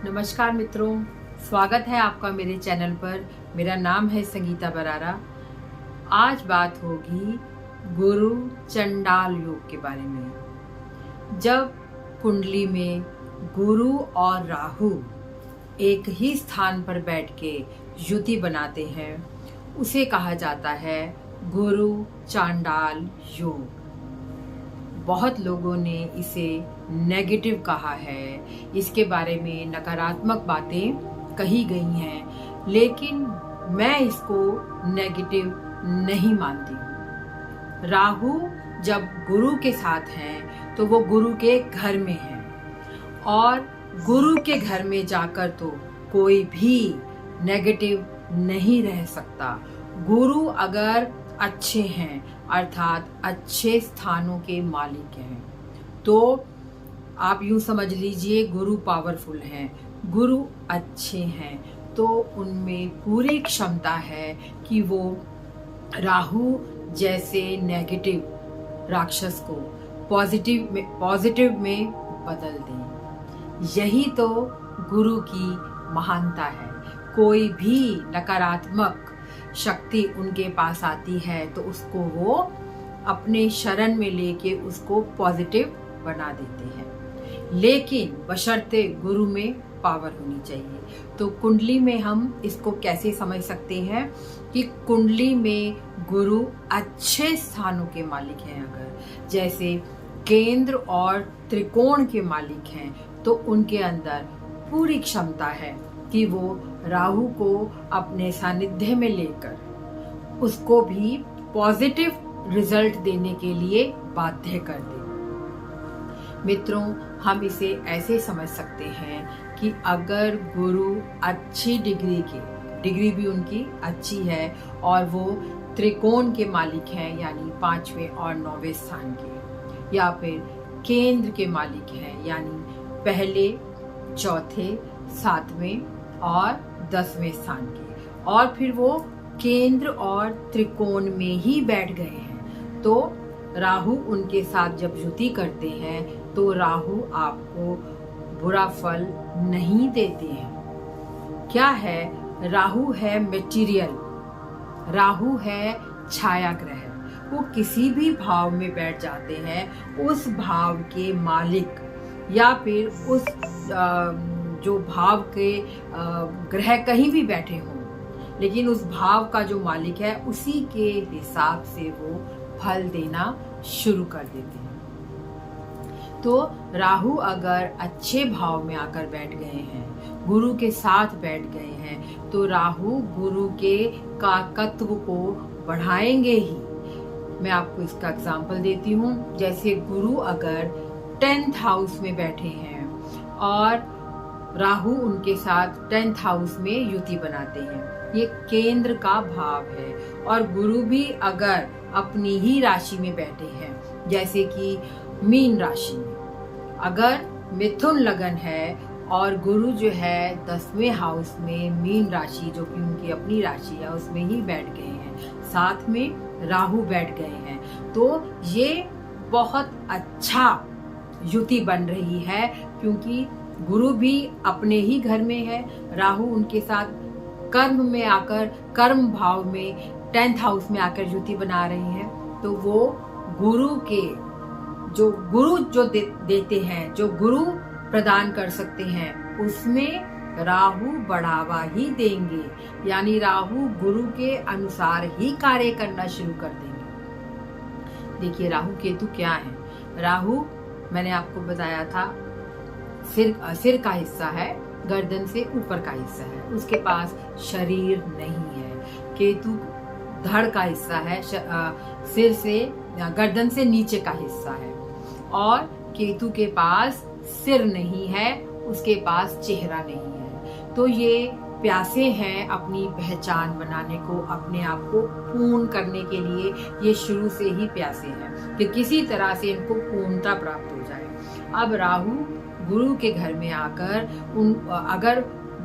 नमस्कार मित्रों, स्वागत है आपका मेरे चैनल पर। मेरा नाम है संगीता बरारा। आज बात होगी गुरु चंडाल योग के बारे में। जब कुंडली में गुरु और राहु एक ही स्थान पर बैठ के युति बनाते हैं, उसे कहा जाता है गुरु चांडाल योग। बहुत लोगों ने इसे नेगेटिव कहा है, इसके बारे में नकारात्मक बातें कही गई हैं, लेकिन मैं इसको नेगेटिव नहीं मानती हूँ। राहु जब गुरु के साथ हैं तो वो गुरु के घर में हैं, और गुरु के घर में जाकर तो कोई भी नेगेटिव नहीं रह सकता। गुरु अगर अच्छे हैं अर्थात अच्छे स्थानों के मालिक हैं, तो आप यूं समझ लीजिए गुरु पावरफुल हैं, गुरु अच्छे हैं, तो उनमें पूरी क्षमता है कि वो राहु जैसे नेगेटिव राक्षस को पॉजिटिव में बदल दें। यही तो गुरु की महानता है। कोई भी नकारात्मक शक्ति उनके पास आती है तो उसको वो अपने शरण में लेके उसको पॉजिटिव बना देते हैं, लेकिन बशर्ते गुरु में पावर होनी चाहिए। तो कुंडली में हम इसको कैसे समझ सकते हैं कि कुंडली में गुरु अच्छे स्थानों के मालिक हैं, अगर जैसे केंद्र और त्रिकोण के मालिक हैं, तो उनके अंदर पूरी क्षमता है कि वो राहु को अपने सानिध्य में लेकर उसको भी पॉजिटिव रिजल्ट देने के लिए बाध्य कर दे। मित्रों, हम इसे ऐसे समझ सकते हैं कि अगर गुरु अच्छी डिग्री भी उनकी अच्छी है और वो त्रिकोण के मालिक हैं, यानी 5वें और 9वें स्थान के, या फिर केंद्र के मालिक हैं, यानी पहले, चौथे, 7वें और 10वें स्थान के, और फिर वो केंद्र और त्रिकोण में ही बैठ गए हैं, तो राहु उनके साथ जब युति करते हैं तो राहु आपको बुरा फल नहीं देते हैं। क्या है? राहु है मटेरियल, राहु है छाया ग्रह। वो किसी भी भाव में बैठ जाते हैं, उस भाव के मालिक या फिर उस जो भाव के ग्रह कहीं भी बैठे हों, लेकिन उस भाव का जो मालिक है उसी के हिसाब से वो फल देना शुरू कर देते हैं। तो राहु अगर अच्छे भाव में आकर बैठ गए हैं, गुरु के साथ बैठ गए हैं, तो राहु गुरु के काकत्व को बढ़ाएंगे ही। मैं आपको इसका एग्जांपल देती हूँ। जैसे गुरु अगर 10th हाउस में बैठे हैं और राहु उनके साथ 10th हाउस में युति बनाते हैं, ये केंद्र का भाव है, और गुरु भी अगर अपनी ही राशि में बैठे हैं, जैसे कि मीन राशि में अगर मिथुन लगन है और गुरु जो है 10वें हाउस में मीन राशि, जो कि उनकी अपनी राशि है, उसमें ही बैठ गए हैं, साथ में राहु बैठ गए हैं, तो ये बहुत अच्छा युति बन रही है, क्योंकि गुरु भी अपने ही घर में है, राहु उनके साथ कर्म में आकर, कर्म भाव में 10th हाउस में आकर युति बना रही हैं। तो वो गुरु जो देते हैं, जो गुरु प्रदान कर सकते हैं, उसमें राहु बढ़ावा ही देंगे, यानी राहु गुरु के अनुसार ही कार्य करना शुरू कर देंगे। देखिए राहु केतु क्या है। राहु मैंने आपको बताया था सिर का हिस्सा है, गर्दन से ऊपर का हिस्सा है, उसके पास शरीर नहीं है। केतु धड़ का हिस्सा है, सिर से गर्दन से नीचे का हिस्सा है, और केतु के पास सिर नहीं है, उसके पास चेहरा नहीं है। तो ये प्यासे हैं अपनी पहचान बनाने को, अपने आप को पूर्ण करने के लिए ये शुरू से ही प्यासे हैं कि किसी तरह से इनको पूर्णता प्राप्त हो जाए। अब राहु गुरु के घर में आकर अगर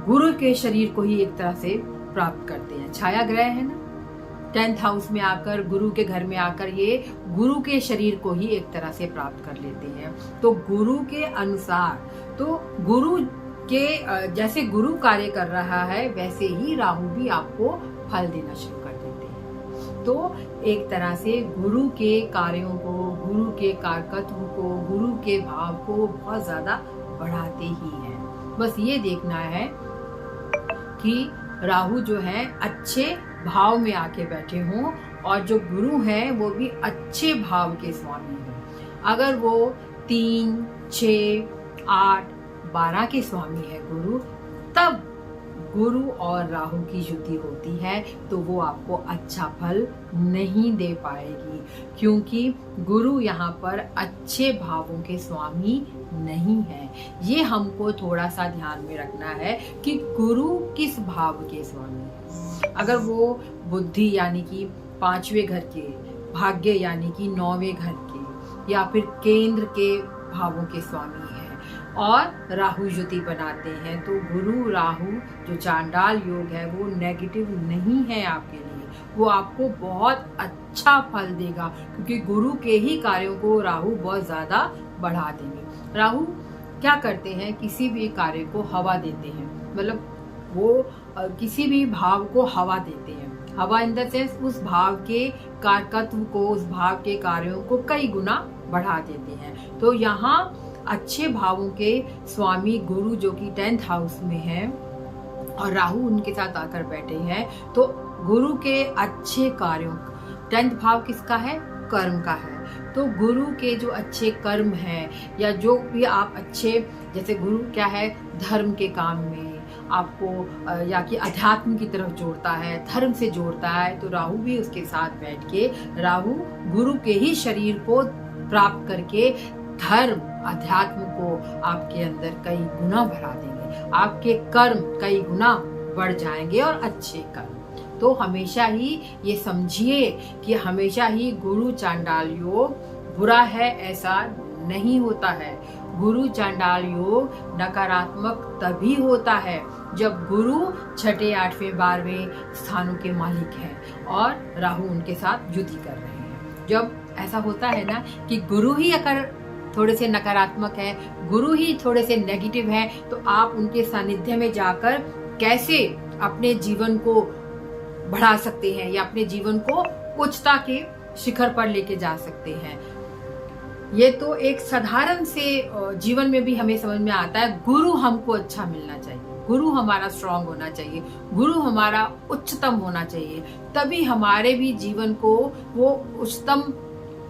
गुरु के शरीर को ही एक तरह से प्राप्त करते हैं, छाया ग्रह है ना, 10th हाउस में आकर, गुरु के घर में आकर ये गुरु के शरीर को ही एक तरह से प्राप्त कर लेते हैं। तो गुरु के अनुसार, तो गुरु कि जैसे गुरु कार्य कर रहा है वैसे ही राहु भी आपको फल देना शुरू कर देते हैं। तो एक तरह से गुरु के कार्यों को, गुरु के कारकत्व को, गुरु के भाव को बहुत ज्यादा बढ़ाते ही हैं। बस ये देखना है कि राहु जो है अच्छे भाव में आके बैठे हों और जो गुरु हैं वो भी अच्छे भाव के स्वामी हों। अगर वो 3, 6, 8, 12 के स्वामी है गुरु, तब गुरु और राहु की युति होती है तो वो आपको अच्छा फल नहीं दे पाएगी, क्योंकि गुरु यहाँ पर अच्छे भावों के स्वामी नहीं है। ये हमको थोड़ा सा ध्यान में रखना है कि गुरु किस भाव के स्वामी है। अगर वो बुद्धि यानी कि 5वें घर के, भाग्य यानी कि 9वें घर के, या फिर केंद्र के भावों के स्वामी है और राहु युति बनाते हैं, तो गुरु राहु जो चांडाल योग है वो नेगेटिव नहीं है आपके लिए, वो आपको बहुत अच्छा फल देगा, क्योंकि गुरु के ही कार्यों को राहु बहुत ज्यादा बढ़ा देंगे। राहु क्या करते हैं, किसी भी कार्य को हवा देते हैं, मतलब वो किसी भी भाव को हवा देते हैं। हवा इन द सेंस उस भाव के कारकत्व को, उस भाव के कार्यों को कई गुना बढ़ा देते हैं। तो यहाँ अच्छे भावों के स्वामी गुरु जो कि 10th हाउस में है और राहु उनके साथ आकर बैठे हैं, तो गुरु के अच्छे कार्यों, 10th भाव किसका है, कर्म का है, तो गुरु के जो अच्छे कर्म हैं या जो भी आप अच्छे, जैसे गुरु क्या है, धर्म के काम में आपको या कि अध्यात्म की तरफ जोड़ता है, धर्म से जोड़ता है, तो राहु भी उसके साथ बैठ के, राहु गुरु के ही शरीर को प्राप्त करके धर्म अध्यात्म को आपके अंदर कई गुना बढ़ा देंगे, आपके कर्म कई गुना बढ़ जाएंगे और अच्छे कर्म। तो हमेशा ही ये समझिए कि हमेशा ही गुरु चांडाल योग बुरा है ऐसा नहीं होता है। गुरु चांडाल योग नकारात्मक तभी होता है जब गुरु 6, 8, 12वें स्थानों के मालिक हैं और राहु उनके साथ युति कर रहे हैं। जब ऐसा होता है ना कि गुरु ही अगर थोड़े से नकारात्मक है, गुरु ही थोड़े से नेगेटिव है, तो आप उनके सानिध्य में जाकर कैसे अपने जीवन को बढ़ा सकते हैं या अपने जीवन को उच्चता के शिखर पर लेके जा सकते हैं। ये तो एक साधारण से जीवन में भी हमें समझ में आता है। गुरु हमको अच्छा मिलना चाहिए, गुरु हमारा स्ट्रांग होना चाहिए, गुरु हमारा उच्चतम होना चाहिए, तभी हमारे भी जीवन को वो उच्चतम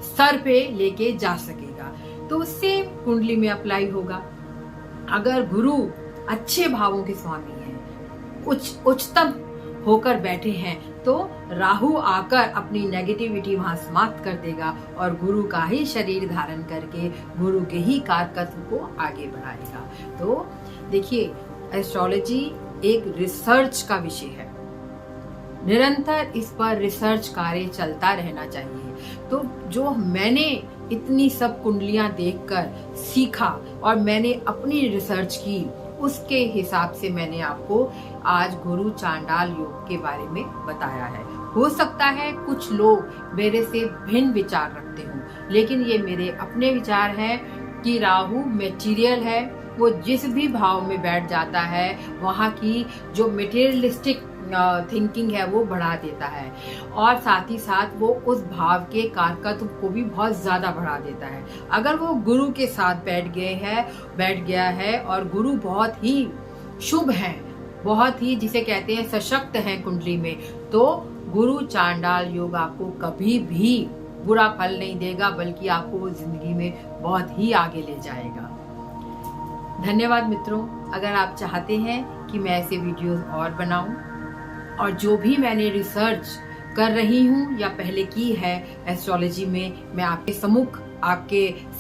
स्तर पे लेके जा सकेगा। तो उससे कुंडली में अप्लाई होगा। अगर गुरु अच्छे भावों के स्वामी हैं, उच्चतम होकर बैठे हैं, तो राहु आकर अपनी नेगेटिविटी वहां समाप्त कर देगा और गुरु का ही शरीर धारण करके गुरु के ही कारकत्व को आगे बढ़ाएगा। तो देखिए, एस्ट्रोलॉजी एक रिसर्च का विषय है, निरंतर इस पर रिसर्च कार्य चलता रहना चाहिए। तो जो मैंने इतनी सब कुंडलियां देखकर सीखा और मैंने अपनी रिसर्च की, उसके हिसाब से मैंने आपको आज गुरु चांडाल योग के बारे में बताया है। हो सकता है कुछ लोग मेरे से भिन्न विचार रखते हों, लेकिन ये मेरे अपने विचार हैं कि राहु मटेरियल है, वो जिस भी भाव में बैठ जाता है वहाँ की जो मटेरियलिस्टिक थिंकिंग है वो बढ़ा देता है, और साथ ही साथ वो उस भाव के कारकत्व को भी बहुत ज्यादा बढ़ा देता है। अगर वो गुरु के साथ बैठ गया है और गुरु बहुत ही शुभ है, बहुत ही जिसे कहते हैं सशक्त है कुंडली में, तो गुरु चांडाल योग आपको कभी भी बुरा फल नहीं देगा, बल्कि आपको जिंदगी में बहुत ही आगे ले जाएगा। धन्यवाद मित्रों। अगर आप चाहते हैं कि मैं ऐसे वीडियोस और बनाऊं और जो भी मैंने रिसर्च कर रही हूँ या पहले की है एस्ट्रोलॉजी में, मैं आपके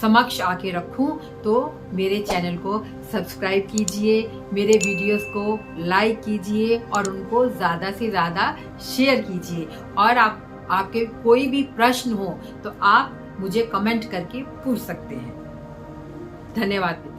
समक्ष आके रखूं, तो मेरे चैनल को सब्सक्राइब कीजिए, मेरे वीडियोस को लाइक कीजिए और उनको ज़्यादा से ज़्यादा शेयर कीजिए। और आपके कोई भी प्रश्न हो तो आप मुझे कमेंट करके पूछ सकते हैं। धन्यवाद।